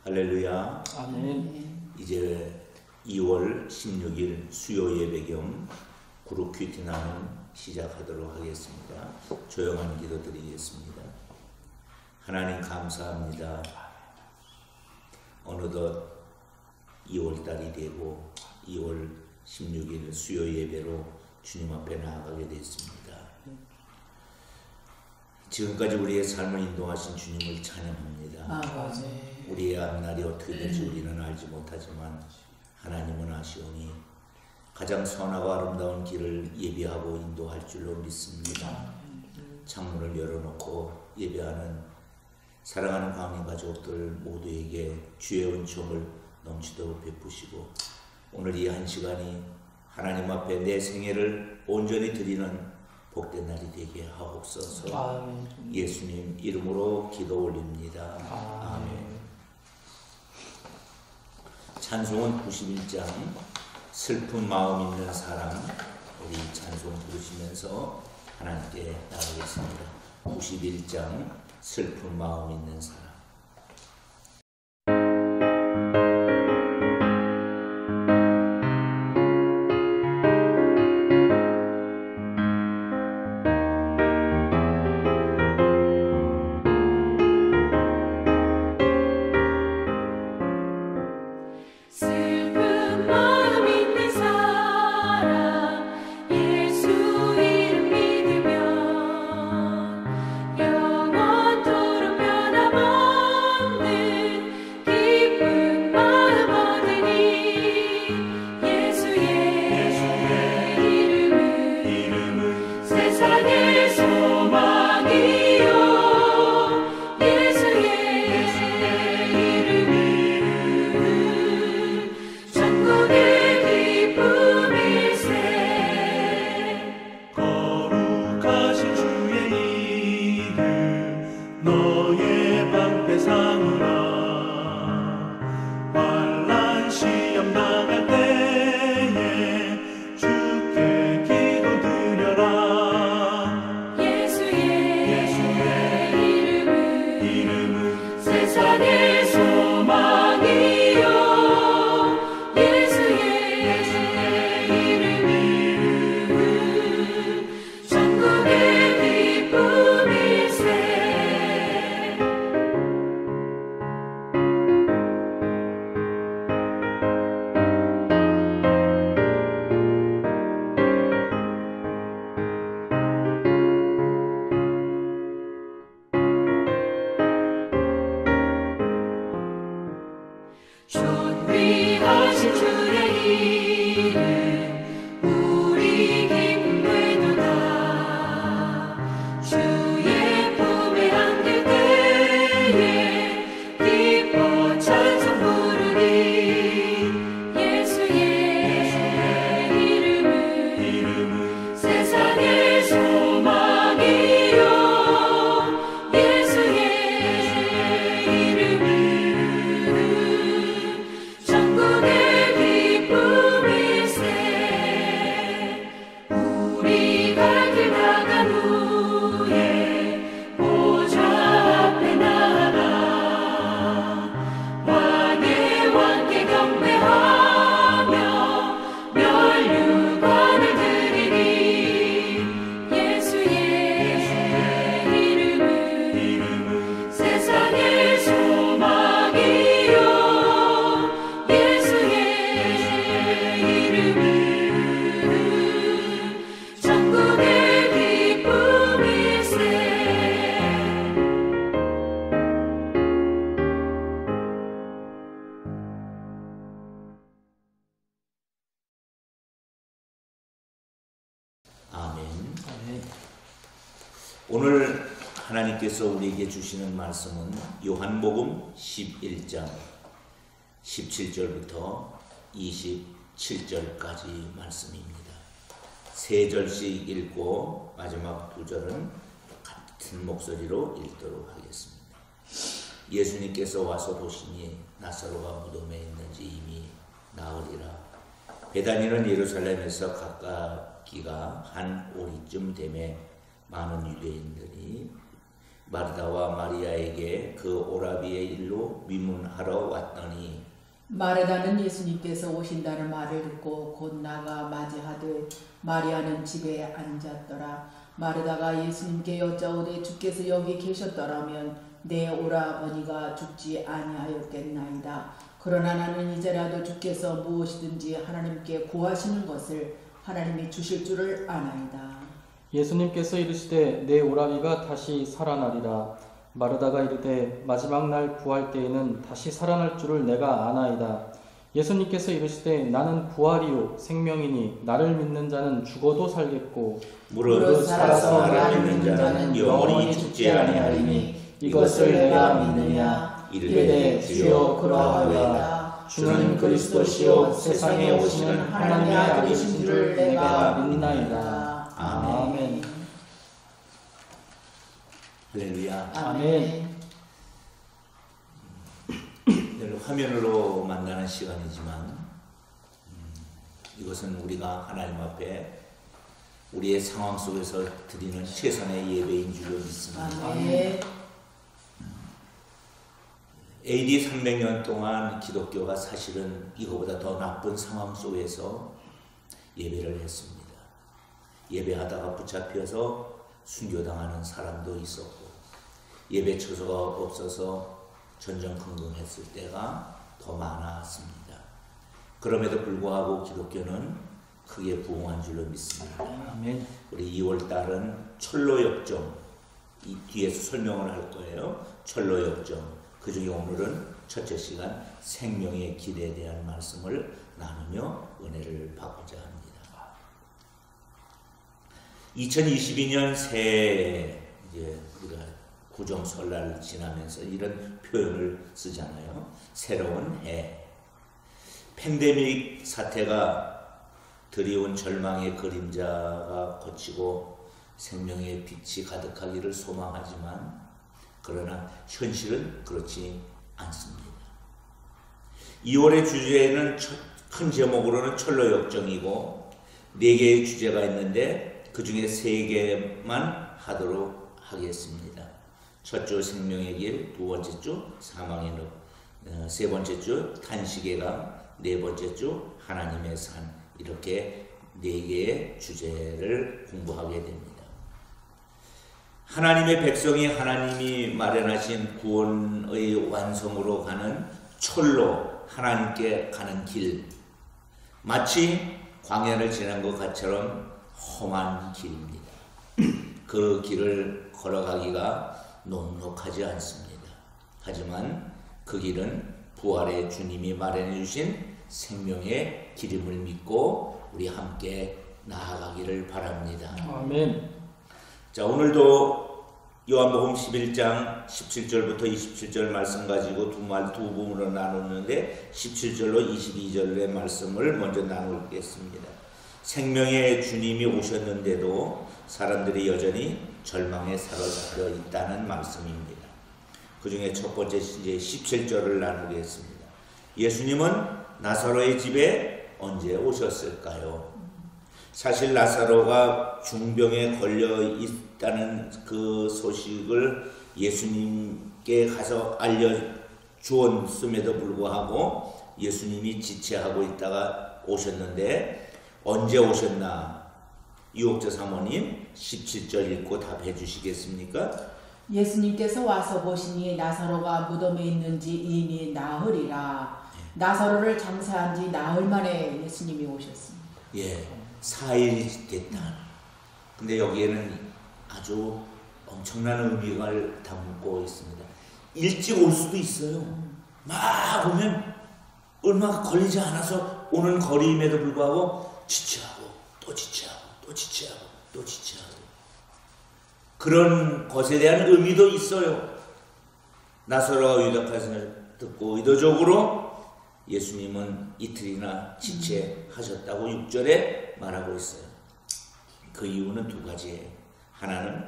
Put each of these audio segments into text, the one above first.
할렐루야. 아멘. 이제 2월 16일 수요 예배 겸 그룹 큐티 나눔 시작하도록 하겠습니다. 조용한 기도 드리겠습니다. 하나님 감사합니다. 어느덧 2월달이 되고 2월 16일 수요 예배로 주님 앞에 나아가게 됐습니다. 지금까지 우리의 삶을 인도하신 주님을 찬양합니다. 우리의 앞날이 어떻게 될지 우리는 알지 못하지만 하나님은 아시오니 가장 선하고 아름다운 길을 예비하고 인도할 줄로 믿습니다. 창문을 열어놓고 예배하는 사랑하는 광인 가족들 모두에게 주의 은총을 넘치도록 베푸시고 오늘 이 한 시간이 하나님 앞에 내 생애를 온전히 드리는 복된 날이 되게 하옵소서. 예수님 이름으로 기도 올립니다. 아멘. 찬송은 91장 슬픈 마음 있는 사람, 우리 찬송 부르시면서 하나님께 나가겠습니다. 91장 슬픈 마음 있는 사람. 오늘 하나님께서 우리에게 주시는 말씀은 요한복음 11장 17절부터 27절까지 말씀입니다. 세 절씩 읽고 마지막 두 절은 같은 목소리로 읽도록 하겠습니다. 예수님께서 와서 보시니 나사로가 무덤에 있는지 이미 나으리라. 베다니는 예루살렘에서 가깝기가 한 오리쯤 되매 많은 유대인들이 마르다와 마리아에게 그 오라비의 일로 위문하러 왔더니 마르다는 예수님께서 오신다는 말을 듣고 곧 나가 맞이하되 마리아는 집에 앉았더라. 마르다가 예수님께 여짜오되 주께서 여기 계셨더라면 내 오라버니가 죽지 아니하였겠나이다. 그러나 나는 이제라도 주께서 무엇이든지 하나님께 구하시는 것을 하나님이 주실 줄을 아나이다. 예수님께서 이르시되 내 오라비가 다시 살아나리라. 마르다가 이르되 마지막 날 부활 때에는 다시 살아날 줄을 내가 아나이다. 예수님께서 이르시되 나는 부활이요 생명이니 나를 믿는 자는 죽어도 살겠고 무릇 살아서 나를 믿는 자는 영원히 죽지 아니하리니 이것을 내가 믿느냐. 이르되 주여 그러하오이다. 주는 그리스도시요 세상에 오시는 하나님의 아들이신 줄을 내가 믿나이다. 아멘. 할렐루야. 아멘. 늘 화면으로 만나는 시간이지만 이것은 우리가 하나님 앞에 우리의 상황 속에서 드리는 최선의 예배인 줄로 믿습니다. 아멘. AD 300년 동안 기독교가 사실은 이거보다 더 나쁜 상황 속에서 예배를 했습니다. 예배하다가 붙잡혀서 순교당하는 사람도 있었고 예배 처소가 없어서 전전긍긍했을 때가 더 많았습니다. 그럼에도 불구하고 기독교는 크게 부흥한 줄로 믿습니다. 아멘. 우리 2월달은 철로역정, 이 뒤에서 설명을 할 거예요. 철로역정. 그 중에 오늘은 첫째 시간 생명의 길에 대한 말씀을 나누며 은혜를 받고자 합니다. 2022년 새해 이제 우리가 구정 설날 지나면서 이런 표현을 쓰잖아요. 새로운 해. 팬데믹 사태가 드리운 절망의 그림자가 걷히고 생명의 빛이 가득하기를 소망하지만 그러나 현실은 그렇지 않습니다. 2월의 주제는 큰 제목으로는 철로역정이고 4개의 주제가 있는데 그 중에 3개만 하도록 하겠습니다. 첫 주 생명의 길, 두 번째 주 사망의 늪, 세 번째 주 탄식의 강, 네 번째 주 하나님의 산, 이렇게 4개의 주제를 공부하게 됩니다. 하나님의 백성이 하나님이 마련하신 구원의 완성으로 가는 철로 하나님께 가는 길, 마치 광야를 지난 것 같처럼 험한 길입니다. 그 길을 걸어가기가 녹록하지 않습니다. 하지만 그 길은 부활의 주님이 마련해 주신 생명의 길임을 믿고 우리 함께 나아가기를 바랍니다. 아멘. 자, 오늘도 요한복음 11장 17절부터 27절 말씀 가지고 두 부분으로 나누는데 17절로 22절의 말씀을 먼저 나누겠습니다. 생명의 주님이 오셨는데도 사람들이 여전히 절망에 사로잡혀 있다는 말씀입니다. 그 중에 첫 번째 이제 17절을 나누겠습니다. 예수님은 나사로의 집에 언제 오셨을까요? 사실 나사로가 중병에 걸려 있다는 그 소식을 예수님께 가서 알려주었음에도 불구하고 예수님이 지체하고 있다가 오셨는데 언제 오셨나? 유옥자 사모님 17절 읽고 답해 주시겠습니까? 예수님께서 와서 보시니 나사로가 무덤에 있는지 이미 나흘이라. 나사로를 장사한 지 나흘 만에 예수님이 오셨습니다. 예, 4일이 됐다. 근데 여기에는 아주 엄청난 의미를 담고 있습니다. 일찍 올 수도 있어요. 막 오면 얼마 걸리지 않아서 오는 거리임에도 불구하고 지체하고 또 지체하고 또 지체하고 또 지체하고 그런 것에 대한 의미도 있어요. 나사로가 유답하심을 듣고 의도적으로 예수님은 이틀이나 지체하셨다고 6절에 말하고 있어요. 그 이유는 두 가지예요. 하나는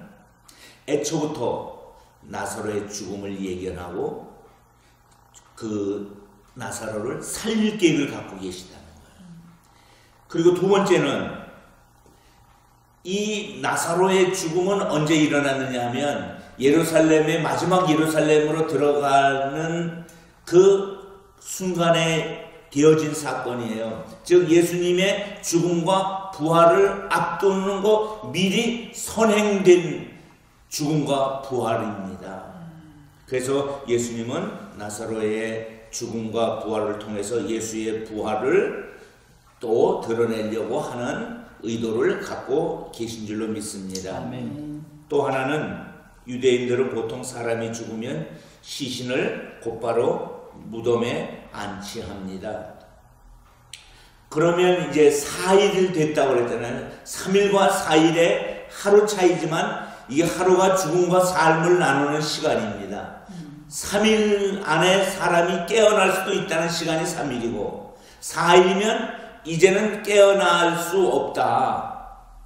애초부터 나사로의 죽음을 예견하고 그 나사로를 살릴 계획을 갖고 계시다는 거예요. 그리고 두 번째는 이 나사로의 죽음은 언제 일어났느냐 하면 예루살렘의 마지막 예루살렘으로 들어가는 그 순간에 되어진 사건이에요. 즉 예수님의 죽음과 부활을 앞두는 거 미리 선행된 죽음과 부활입니다. 그래서 예수님은 나사로의 죽음과 부활을 통해서 예수의 부활을 또 드러내려고 하는 의도를 갖고 계신 줄로 믿습니다. 아멘. 또 하나는 유대인들은 보통 사람이 죽으면 시신을 곧바로 무덤에 안치합니다. 그러면 이제 4일 됐다고 그랬잖아요. 3일과 4일의 하루 차이지만 이게 하루가 죽음과 삶을 나누는 시간입니다. 3일 안에 사람이 깨어날 수도 있다는 시간이 3일이고 4일이면 이제는 깨어날 수 없다.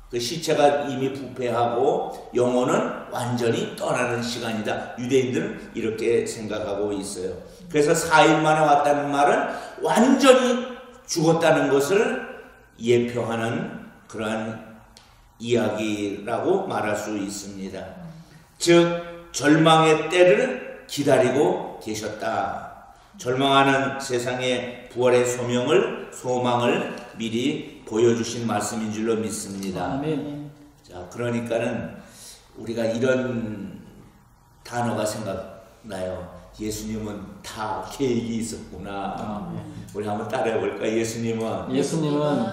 그 시체가 이미 부패하고 영혼은 완전히 떠나는 시간이다. 유대인들은 이렇게 생각하고 있어요. 그래서 4일 만에 왔다는 말은 완전히 죽었다는 것을 예표하는 그러한 이야기라고 말할 수 있습니다. 즉 절망의 때를 기다리고 계셨다. 절망하는 세상의 부활의 소망을 미리 보여주신 말씀인 줄로 믿습니다. 아멘. 자, 그러니까는 우리가 이런 단어가 생각나요. 예수님은 다 계획이 있었구나. 아멘. 우리 한번 따라해볼까? 예수님은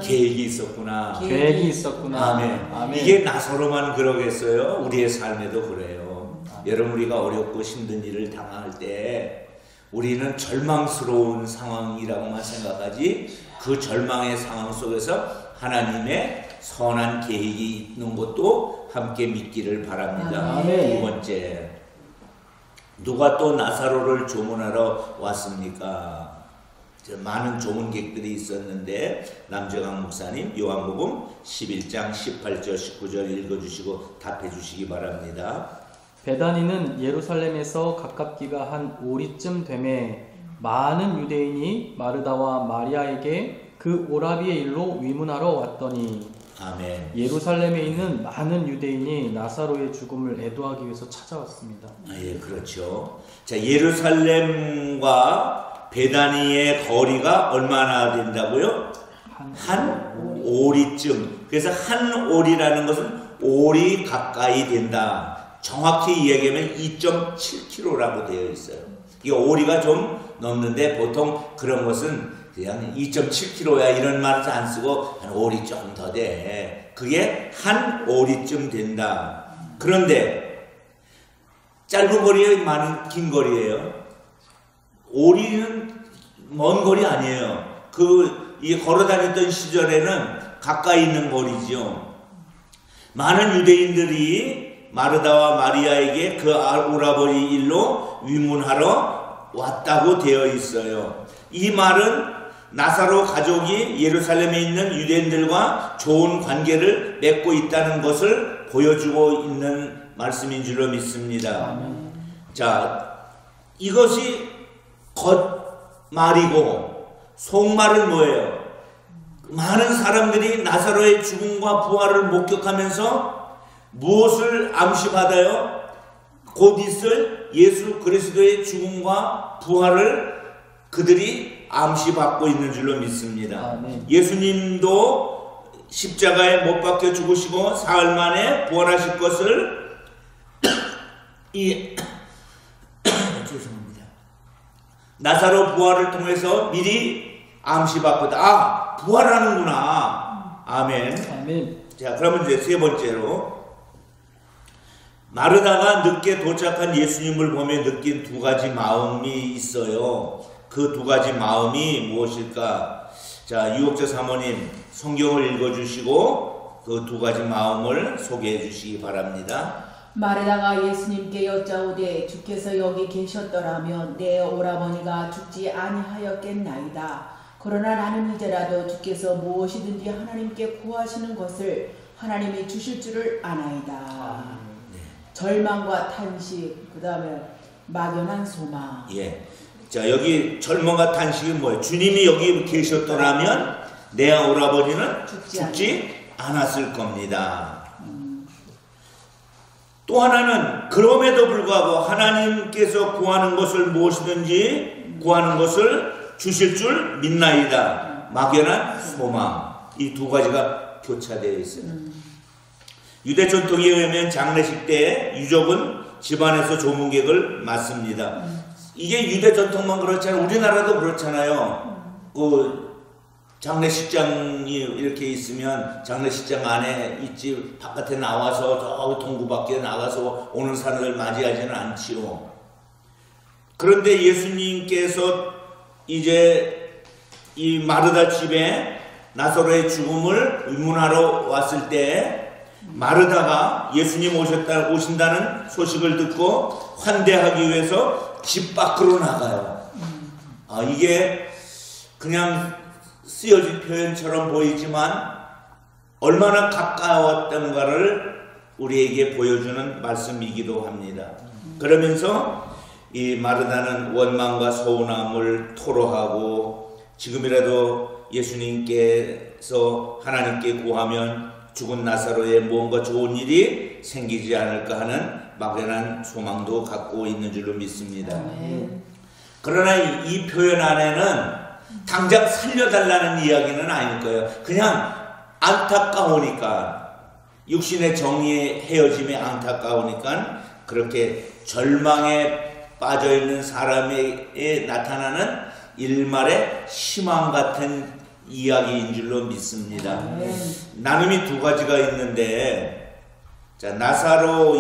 계획이 있었구나. 계획이 있었구나. 아멘. 아멘. 이게 나서로만 그러겠어요? 우리의 삶에도 그래요. 여러분 우리가 어렵고 힘든 일을 당할 때 우리는 절망스러운 상황이라고만 생각하지 그 절망의 상황 속에서 하나님의 선한 계획이 있는 것도 함께 믿기를 바랍니다. 아멘. 두 번째, 누가 또 나사로를 조문하러 왔습니까? 많은 조문객들이 있었는데 남정학 목사님 요한복음 11장 18절 19절 읽어주시고 답해주시기 바랍니다. 베다니는 예루살렘에서 가깝기가 한 오리쯤 되매 많은 유대인이 마르다와 마리아에게 그 오라비의 일로 위문하러 왔더니 아멘. 예루살렘에 있는 많은 유대인이 나사로의 죽음을 애도하기 위해서 찾아왔습니다. 예, 그렇죠. 자, 예루살렘과 베다니의 거리가 얼마나 된다고요? 한 오리쯤. 그래서 한 오리라는 것은 오리 가까이 된다. 정확히 이야기하면 2.7km라고 되어 있어요. 이 오리가 좀 넘는데 보통 그런 것은 그냥 2.7km야 이런 말을 안 쓰고 한 오리 좀 더 돼. 그게 한 오리쯤 된다. 그런데 짧은 거리에 많은 긴 거리예요. 오리는 먼 거리 아니에요. 이 걸어 다녔던 시절에는 가까이 있는 거리죠. 많은 유대인들이 마르다와 마리아에게 그 오라버니 일로 위문하러 왔다고 되어 있어요. 이 말은 나사로 가족이 예루살렘에 있는 유대인들과 좋은 관계를 맺고 있다는 것을 보여주고 있는 말씀인 줄로 믿습니다. 자, 이것이 겉말이고 속말은 뭐예요? 많은 사람들이 나사로의 죽음과 부활을 목격하면서 무엇을 암시받아요? 곧 있을 예수 그리스도의 죽음과 부활을 그들이 암시받고 있는 줄로 믿습니다. 아멘. 예수님도 십자가에 못 박혀 죽으시고 사흘 만에 부활하실 것을 죄송합니다. 나사로 부활을 통해서 미리 암시받거든. 부활하는구나. 아멘. 아멘. 자, 그러면 이제 세 번째로 마르다가 늦게 도착한 예수님을 보며 느낀 두 가지 마음이 있어요. 그 두 가지 마음이 무엇일까? 자, 유옥재 사모님 성경을 읽어주시고 그 두 가지 마음을 소개해 주시기 바랍니다. 마르다가 예수님께 여짜오되 주께서 여기 계셨더라면 내 오라버니가 죽지 아니하였겠나이다. 그러나 나는 이제라도 주께서 무엇이든지 하나님께 구하시는 것을 하나님이 주실 줄을 아나이다. 절망과 탄식, 그 다음에 막연한 소망. 예. 자, 여기 절망과 탄식이 뭐예요? 주님이 여기 계셨더라면 내 오라버니는 죽지 않았을 겁니다. 또 하나는 그럼에도 불구하고 하나님께서 구하는 것을 무엇이든지 구하는 것을 주실 줄 믿나이다. 막연한 소망. 이 두 가지가 교차되어 있어요. 유대 전통에 의하면 장례식 때 유족은 집안에서 조문객을 맞습니다. 이게 유대 전통만 그렇잖아요. 우리나라도 그렇잖아요. 그 장례식장이 이렇게 있으면 장례식장 안에 있지 바깥에 나와서 저 동구 밖에 나가서 오는 사람을 맞이하지는 않지요. 그런데 예수님께서 이제 이 마르다 집에 나사로의 죽음을 의문하러 왔을 때 마르다가 예수님 오신다는 소식을 듣고 환대하기 위해서 집 밖으로 나가요. 이게 그냥 쓰여진 표현처럼 보이지만 얼마나 가까웠던가를 우리에게 보여주는 말씀이기도 합니다. 그러면서 이 마르다는 원망과 서운함을 토로하고 지금이라도 예수님께서 하나님께 구하면 죽은 나사로의 무언가 좋은 일이 생기지 않을까 하는 막연한 소망도 갖고 있는 줄로 믿습니다. 그러나 이 표현 안에는 당장 살려달라는 이야기는 아닐 거예요. 그냥 안타까우니까, 육신의 정의의 헤어짐에 안타까우니까 그렇게 절망에 빠져있는 사람에게 나타나는 일말의 희망 같은 이야기인 줄로 믿습니다. 나눔이 두 가지가 있는데, 자,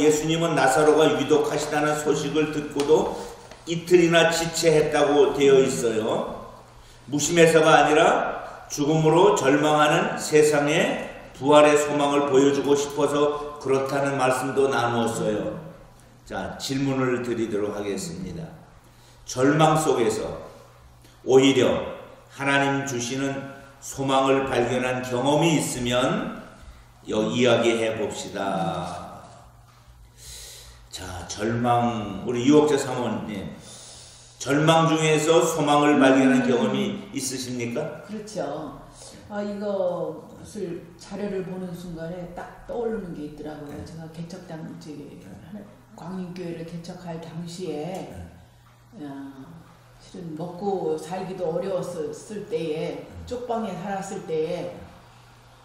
예수님은 나사로가 위독하시다는 소식을 듣고도 이틀이나 지체했다고 되어 있어요. 무심해서가 아니라 죽음으로 절망하는 세상에 부활의 소망을 보여주고 싶어서 그렇다는 말씀도 나누었어요. 자, 질문을 드리도록 하겠습니다. 절망 속에서 오히려 하나님 주시는 소망을 발견한 경험이 있으면 이야기해 봅시다. 자, 절망, 우리 유옥재 사모님, 절망 중에서 소망을 발견한 경험이 있으십니까? 그렇죠. 이것을 자료를 보는 순간에 딱 떠오르는 게 있더라고요. 제가 개척당 광인교회를 개척할 당시에 실은 먹고 살기도 어려웠을 때에 쪽방에 살았을 때에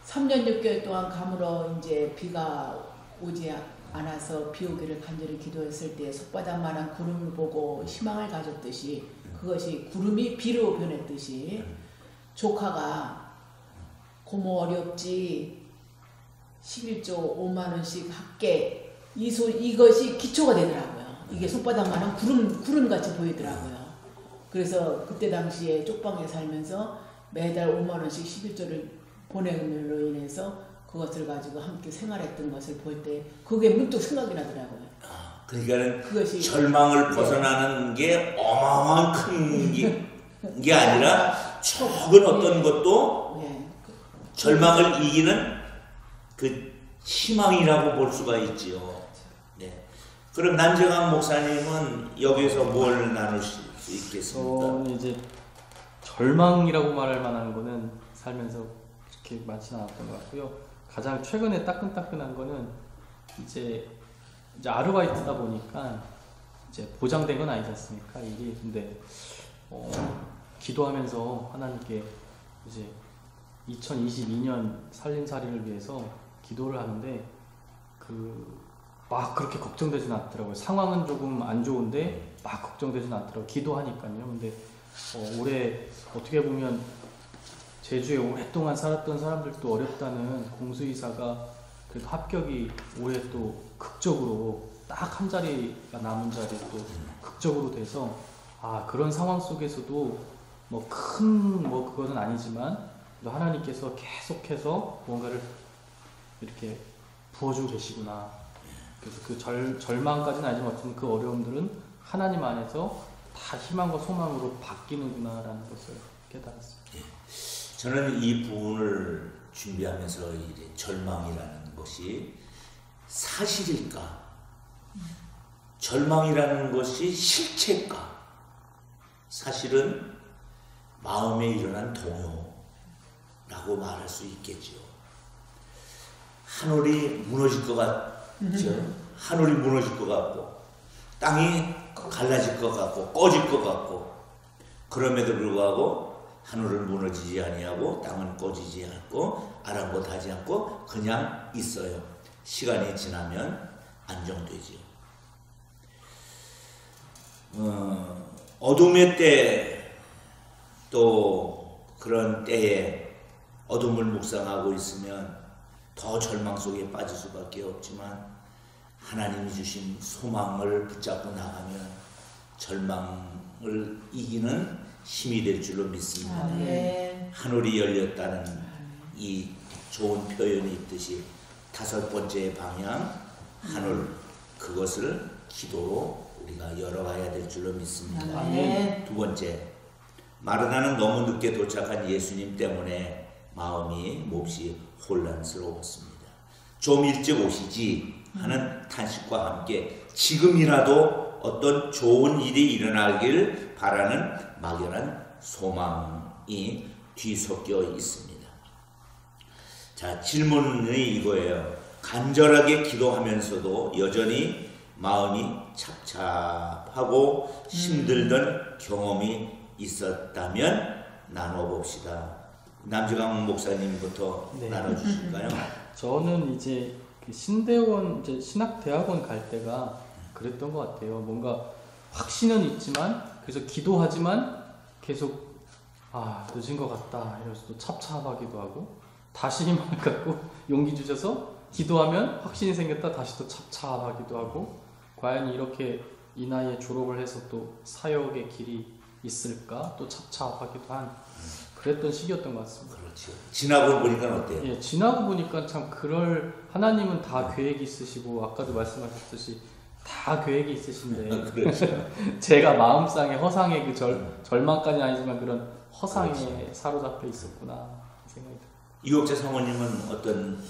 3년 6개월 동안 가물어 이제 비가 오지 않아서 비 오기를 간절히 기도했을 때 손바닥만한 구름을 보고 희망을 가졌듯이 그것이 구름이 비로 변했듯이 조카가 고모 어렵지 11조 5만 원씩 합계 이것이 기초가 되더라고요. 이게 손바닥만한 구름같이 보이더라고요. 그래서 그때 당시에 쪽방에 살면서 매달 5만 원씩 11조를 보내므로 인해서 그것을 가지고 함께 생활했던 것을 볼 때 그게 문득 생각이 나더라고요. 그러니까 그것이 절망을 벗어나는 게 어마어마한 큰 게 아니라 적은 어떤 것도 절망을 이기는 그 희망이라고 볼 수가 있지요. 네. 그럼 난정한 목사님은 여기서 뭘 나눌 수 있겠습니까? 이제 절망이라고 말할 만한 거는 살면서 그렇게 많지는 않았던 것 같고요. 가장 최근에 따끈따끈한 거는 이제 아르바이트다 보니까 이제 보장된 건 아니지 않습니까? 이게 근데 기도하면서 하나님께 이제 2022년 살림살이를 위해서 기도를 하는데 막 그렇게 걱정되진 않더라고요. 상황은 조금 안 좋은데 막 걱정되진 않더라고요. 기도하니까요. 근데 올해 어떻게 보면 제주에 오랫동안 살았던 사람들도 어렵다는 공수이사가 그래도 합격이 올해 또 극적으로 딱 한 자리가 남은 자리 또 극적으로 돼서 그런 상황 속에서도 그거는 아니지만 하나님께서 계속해서 뭔가를 이렇게 부어주고 계시구나. 그래서 그 절망까지는 아니지만 어쨌든 그 어려움들은 하나님 안에서 다 희망과 소망으로 바뀌는구나라는 것을 깨달았습니다. 저는 이 부분을 준비하면서 이제 절망이라는 것이 사실일까? 절망이라는 것이 실체일까? 사실은 마음에 일어난 동요라고 말할 수 있겠죠. 하늘이 무너질 것 같죠? 하늘이 무너질 것 같고 땅이 갈라질 것 같고 꺼질 것 같고, 그럼에도 불구하고 하늘은 무너지지 아니하고 땅은 꺼지지 않고 아랑곳하지 않고 그냥 있어요. 시간이 지나면 안정되지요. 어둠의 때, 또 그런 때에 어둠을 묵상하고 있으면 더 절망 속에 빠질 수밖에 없지만, 하나님이 주신 소망을 붙잡고 나가면 절망을 이기는 힘이 될 줄로 믿습니다. 하늘이 열렸다는 이 좋은 표현이 있듯이 다섯 번째 방향, 하늘, 그것을 기도로 우리가 열어가야 될 줄로 믿습니다. 두 번째, 마르다는 너무 늦게 도착한 예수님 때문에 마음이 몹시 혼란스러웠습니다. 좀 일찍 오시지 하는 탄식과 함께 지금이라도 어떤 좋은 일이 일어나길 바라는 막연한 소망이 뒤섞여 있습니다. 자, 질문이 이거예요. 간절하게 기도하면서도 여전히 마음이 착잡하고 힘들던 경험이 있었다면 나눠봅시다. 남지강 목사님부터 네. 나눠주실까요? 저는 이제 그 신대원, 이제 신학대학원 갈 때가 그랬던 것 같아요. 뭔가 확신은 있지만, 그래서 기도하지만 계속 늦은 것 같다 이래서 또 찹찹하기도 하고, 다시 희망을 갖고 용기 주셔서 기도하면 확신이 생겼다 다시 또 찹찹하기도 하고, 과연 이렇게 이 나이에 졸업을 해서 또 사역의 길이 있을까, 또 찹찹하기도 한 그랬던 시기였던 것 같습니다. 그렇죠. 지나고 보니까 어때요? 예, 지나고 보니까 참 하나님은 다 계획이 있으시고, 아까도 말씀하셨듯이 다 계획이 있으신데 그렇죠. 제가 마음상에 허상의 그 절망까지는 아니지만 그런 허상에 그렇죠. 사로잡혀 있었구나 생각이 들어요. 이옥재 사모님은 어떤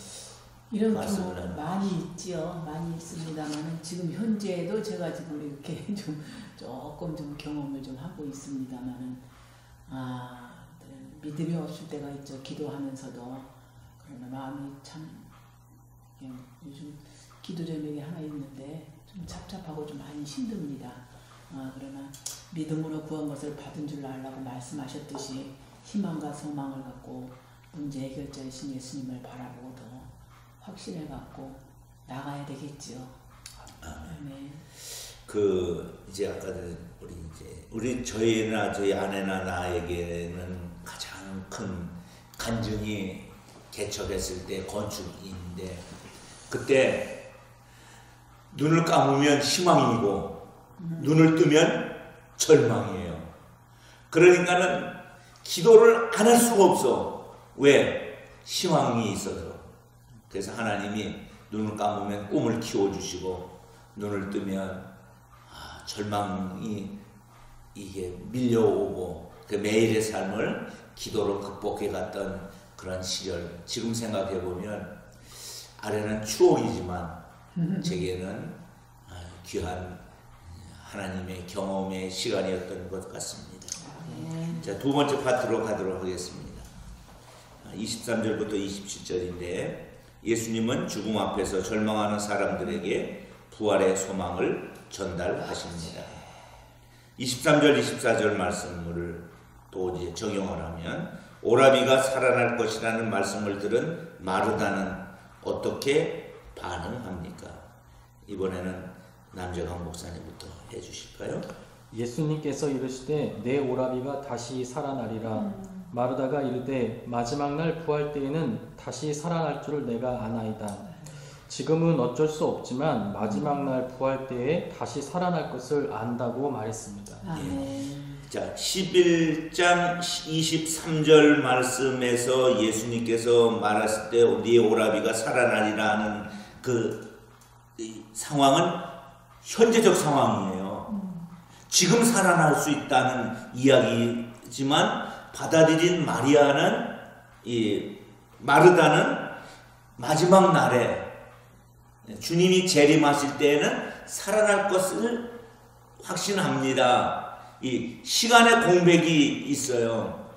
이런 말씀을 경우 많이 있지요. 많이 있습니다만 지금 현재도 제가 지금 이렇게 조금 경험을 좀 하고 있습니다만은 믿음이 없을 때가 있죠. 기도하면서도. 그러나 마음이 참 요즘 기도 제목이 하나 있는데 좀 답답하고 좀 많이 힘듭니다. 그러나 믿음으로 구한 것을 받은 줄 알라고 말씀하셨듯이 희망과 소망을 갖고 문제 해결자이신 예수님을 바라보고 더 확신을 갖고 나가야 되겠지요. 네. 이제 아까도 저희나 저희 아내나 나에게는 가장 큰 간증이 개척했을 때 건축인데, 그때 눈을 감으면 희망이고 눈을 뜨면 절망이에요. 그러니까는 기도를 안 할 수가 없어. 왜? 희망이 있어서. 그래서 하나님이 눈을 감으면 꿈을 키워주시고 눈을 뜨면 절망이 이게 밀려오고 그 매일의 삶을 기도로 극복해 갔던 그런 시절, 지금 생각해 보면 아래는 추억이지만 제게는 귀한 하나님의 경험의 시간이었던 것 같습니다. 자, 두 번째 파트로 가도록 하겠습니다. 23절부터 27절인데, 예수님은 죽음 앞에서 절망하는 사람들에게 부활의 소망을 전달하십니다. 23절, 24절 말씀을 또 이제 적용을 하면, 오라비가 살아날 것이라는 말씀을 들은 마르다는 어떻게 반응합니까? 이번에는 남재강 목사님부터 해주실까요? 예수님께서 이르시되 내 오라비가 다시 살아나리라. 마르다가 이르되 마지막 날 부활 때에는 다시 살아날 줄을 내가 아나이다. 지금은 어쩔 수 없지만 마지막 날 부활 때에 다시 살아날 것을 안다고 말했습니다. 자, 11장 23절 말씀에서 예수님께서 말했을 때 네 오라비가 살아나리라는 그 상황은 현재적 상황이에요. 지금 살아날 수 있다는 이야기지만 받아들인 마르다는 마지막 날에 주님이 재림하실 때에는 살아날 것을 확신합니다. 이 시간의 공백이 있어요.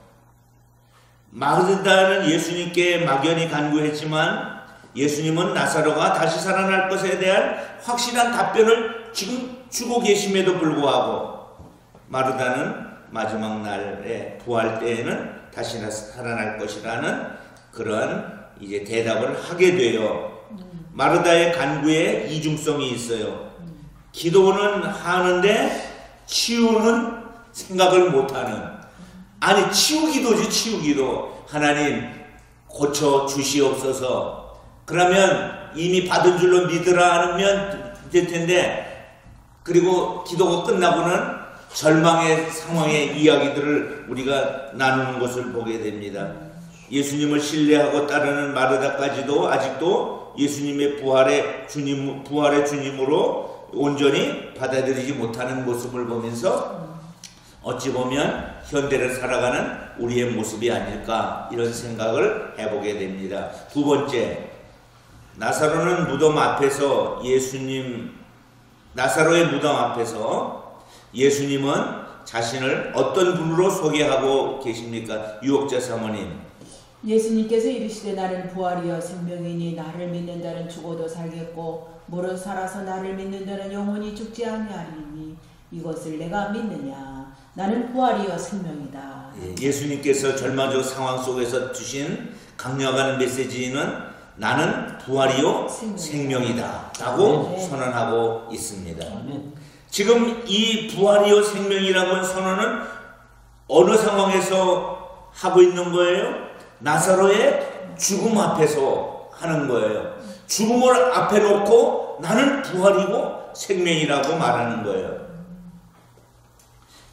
마르다는 예수님께 막연히 간구했지만 예수님은 나사로가 다시 살아날 것에 대한 확실한 답변을 지금 주고 계심에도 불구하고 마르다는 마지막 날에 부활 때에는 다시 살아날 것이라는 그러한 이제 대답을 하게 돼요. 마르다의 간구에 이중성이 있어요. 기도는 하는데 치유는 생각을 못하는, 아니 치유기도지 치유기도. 하나님 고쳐 주시옵소서. 그러면 이미 받은 줄로 믿으라 하면 될 텐데, 그리고 기도가 끝나고는 절망의 상황의 이야기들을 우리가 나누는 것을 보게 됩니다. 예수님을 신뢰하고 따르는 마르다까지도 아직도 예수님의 부활의 주님으로 온전히 받아들이지 못하는 모습을 보면서 어찌 보면 현대를 살아가는 우리의 모습이 아닐까, 이런 생각을 해보게 됩니다. 두 번째, 나사로는 무덤 앞에서 나사로의 무덤 앞에서 예수님은 자신을 어떤 분으로 소개하고 계십니까? 유혹자 사모님. 예수님께서 이르시되 나는 부활이여 생명이니 나를 믿는 자는 죽어도 살겠고 무릇 살아서 나를 믿는 자는 영원히 죽지 아니하리니 이것을 내가 믿느냐. 나는 부활이여 생명이다. 예수님께서 절망적 상황 속에서 주신 강력한 메시지는 나는 부활이요 생명이다 라고 선언하고 있습니다. 지금 이 부활이요 생명이라는 선언은 어느 상황에서 하고 있는 거예요? 나사로의 죽음 앞에서 하는 거예요. 죽음을 앞에 놓고 나는 부활이고 생명이라고 말하는 거예요.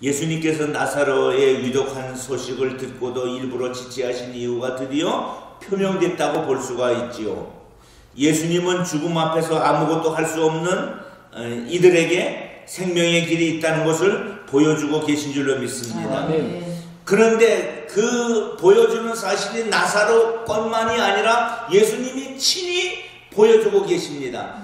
예수님께서 나사로의 위독한 소식을 듣고도 일부러 지체하신 이유가 드디어 표명됐다고 볼 수가 있지요. 예수님은 죽음 앞에서 아무것도 할 수 없는 이들에게 생명의 길이 있다는 것을 보여주고 계신 줄로 믿습니다. 그런데 그 보여주는 사실이 나사로 것만이 아니라 예수님이 친히 보여주고 계십니다.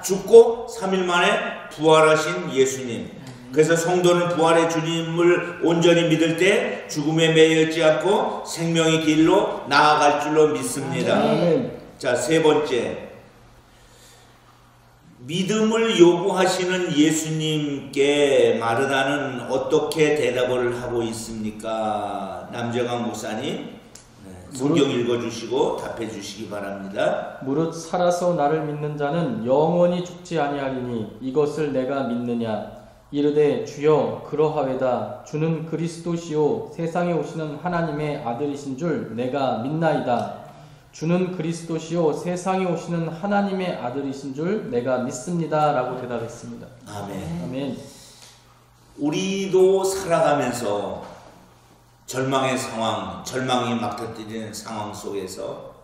죽고 3일 만에 부활하신 예수님. 그래서 성도는 부활의 주님을 온전히 믿을 때 죽음에 매여 있지 않고 생명의 길로 나아갈 줄로 믿습니다. 자, 세 번째, 믿음을 요구하시는 예수님께 마르다는 어떻게 대답을 하고 있습니까? 남정환 목사님, 성경 읽어주시고 답해 주시기 바랍니다. 무릇 살아서 나를 믿는 자는 영원히 죽지 아니하리니 이것을 내가 믿느냐. 이르되 주여 그러하외다. 주는 그리스도시요 세상에 오시는 하나님의 아들이신 줄 내가 믿나이다. 주는 그리스도시요 세상에 오시는 하나님의 아들이신 줄 내가 믿습니다 라고 대답했습니다. 아멘. 아멘. 우리도 살아가면서 절망의 상황, 절망이 막 터뜨리는 상황 속에서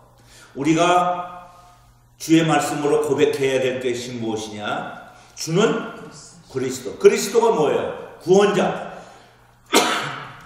우리가 주의 말씀으로 고백해야 될 것이 무엇이냐? 주는 그리스도가 뭐예요? 구원자.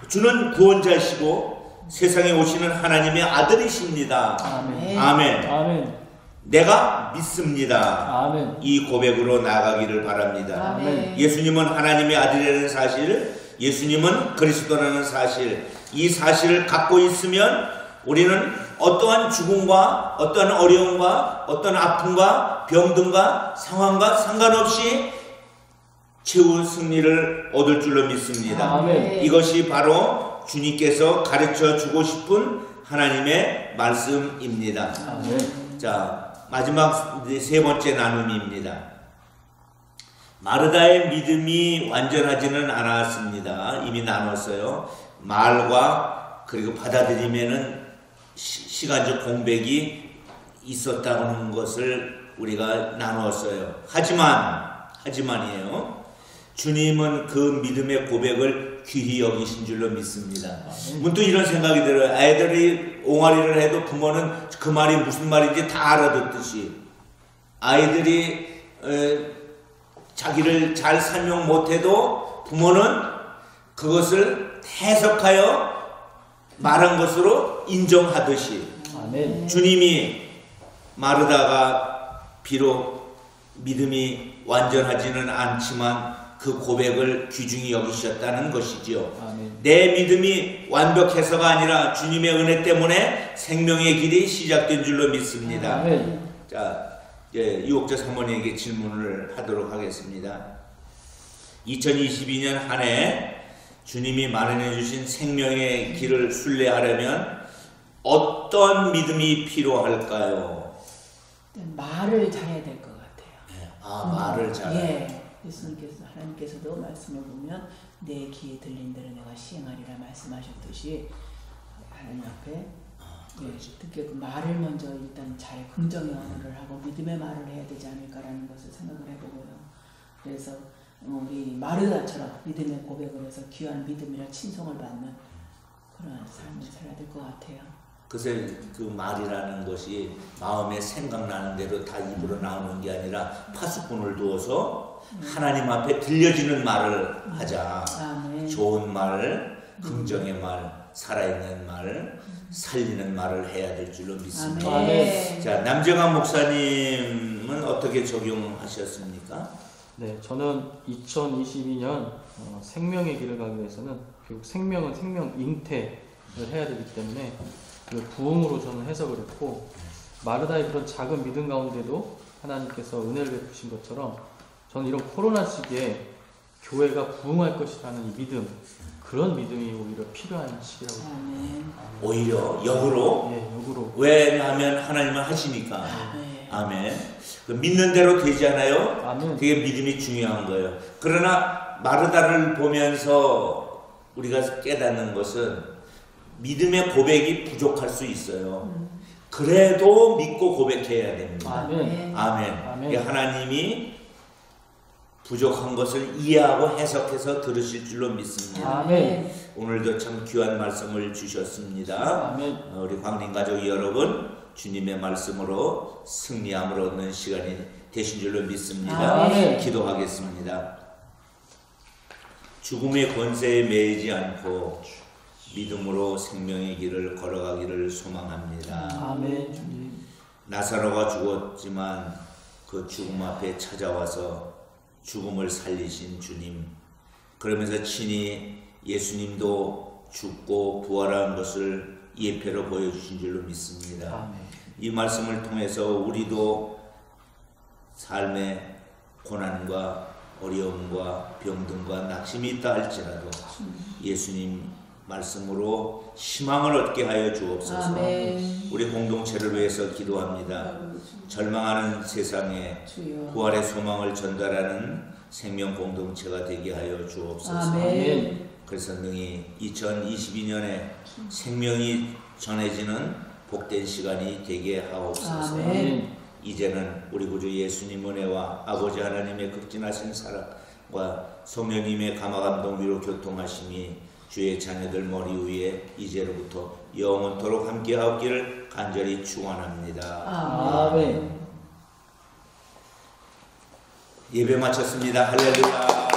주는 구원자이시고 세상에 오시는 하나님의 아들이십니다. 아멘. 아멘. 아멘. 내가 믿습니다. 아멘. 이 고백으로 나아가기를 바랍니다. 아멘. 예수님은 하나님의 아들이라는 사실, 예수님은 그리스도라는 사실, 이 사실을 갖고 있으면 우리는 어떠한 죽음과 어떠한 어려움과 어떠한 아픔과 병든과 상황과 상관없이 최후 승리를 얻을 줄로 믿습니다. 아멘. 이것이 바로 주님께서 가르쳐 주고 싶은 하나님의 말씀입니다. 아멘. 자, 마지막 세 번째 나눔입니다. 마르다의 믿음이 완전하지는 않았습니다. 이미 나눴어요. 말과 그리고 받아들임에는 시간적 공백이 있었다는 것을 우리가 나누었어요. 하지만이에요. 주님은 그 믿음의 고백을 귀히 여기신 줄로 믿습니다. 문득 이런 생각이 들어요. 아이들이 옹알이를 해도 부모는 그 말이 무슨 말인지 다 알아듣듯이, 아이들이 자기를 잘 설명 못해도 부모는 그것을 해석하여 말한 것으로 인정하듯이, 아멘. 주님이 마르다가 비록 믿음이 완전하지는 않지만 그 고백을 귀중히 여기셨다는 것이지요. 아멘. 내 믿음이 완벽해서가 아니라 주님의 은혜 때문에 생명의 길이 시작된 줄로 믿습니다. 아멘. 자, 이제 유옥자 사모님에게 질문을 하도록 하겠습니다. 2022년 한 해 주님이 마련해 주신 생명의 길을 순례하려면 어떤 믿음이 필요할까요? 말을 잘해야 될 것 같아요. 말을 잘. 예. 예수님께서 하나님께서도 말씀을 보면 내 귀에 들린 대로 내가 시행하리라 말씀하셨듯이 하나님 앞에 듣게 그 말을 먼저 일단 잘 긍정의 언어를 하고 믿음의 말을 해야 되지 않을까라는 것을 생각을 해보고요. 그래서 우리 마르다처럼 믿음의 고백을 해서 귀한 믿음이라 칭송을 받는 그런 삶을 살아야 될 것 같아요. 그래서 그 말이라는 것이 마음에 생각나는 대로 다 입으로 나오는 게 아니라 파수꾼을 두어서 하나님 앞에 들려지는 말을 하자. 아멘. 좋은 말, 긍정의 말, 살아있는 말, 살리는 말을 해야 될 줄로 믿습니다. 아멘. 자, 남정환 목사님은 어떻게 적용하셨습니까? 네, 저는 2022년 생명의 길을 가기 위해서는 결국 생명은 생명 잉태를 해야 되기 때문에 그 부흥으로 저는 해석을 했고, 마르다의 그런 작은 믿음 가운데도 하나님께서 은혜를 베푸신 것처럼 저는 이런 코로나 시기에 교회가 부흥할 것이라는 이 믿음, 그런 믿음이 오히려 필요한 시기라고 생각합니다. 오히려 역으로. 예, 역으로. 왜냐하면 하나님은 하시니까. 아멘. 그 믿는 대로 되지 않아요? 아멘. 그게 믿음이 중요한 거예요. 그러나 마르다를 보면서 우리가 깨닫는 것은 믿음의 고백이 부족할 수 있어요. 그래도 믿고 고백해야 됩니다. 아멘. 아멘. 아멘. 하나님이 부족한 것을 이해하고 해석해서 들으실 줄로 믿습니다. 아멘. 오늘도 참 귀한 말씀을 주셨습니다. 아멘. 우리 광림 가족 여러분, 주님의 말씀으로 승리함을 얻는 시간이 되신 줄로 믿습니다. 아멘. 기도하겠습니다. 죽음의 권세에 매이지 않고 믿음으로 생명의 길을 걸어가기를 소망합니다. 아멘. 주님. 나사로가 죽었지만 그 죽음 앞에 찾아와서 죽음을 살리신 주님, 그러면서 친히 예수님도 죽고 부활한 것을 예표로 보여주신 줄로 믿습니다. 아멘. 이 말씀을 통해서 우리도 삶의 고난과 어려움과 병든과 낙심이 있다 할지라도 예수님 말씀으로 희망을 얻게 하여 주옵소서. 아멘. 우리 공동체를 위해서 기도합니다. 절망하는 세상에 부활의 소망을 전달하는 생명 공동체가 되게 하여 주옵소서. 아멘. 그래서 능히 2022년에 생명이 전해지는 복된 시간이 되게 하옵소서. 아멘. 이제는 우리 구주 예수님 은혜와 아버지 하나님의 극진하신 사랑과 성령님의 감화감동 위로 교통하심이 주의 자녀들 머리 위에 이제로부터 영원토록 함께하옵기를 간절히 축원합니다. 아멘. 예배 마쳤습니다. 할렐루야.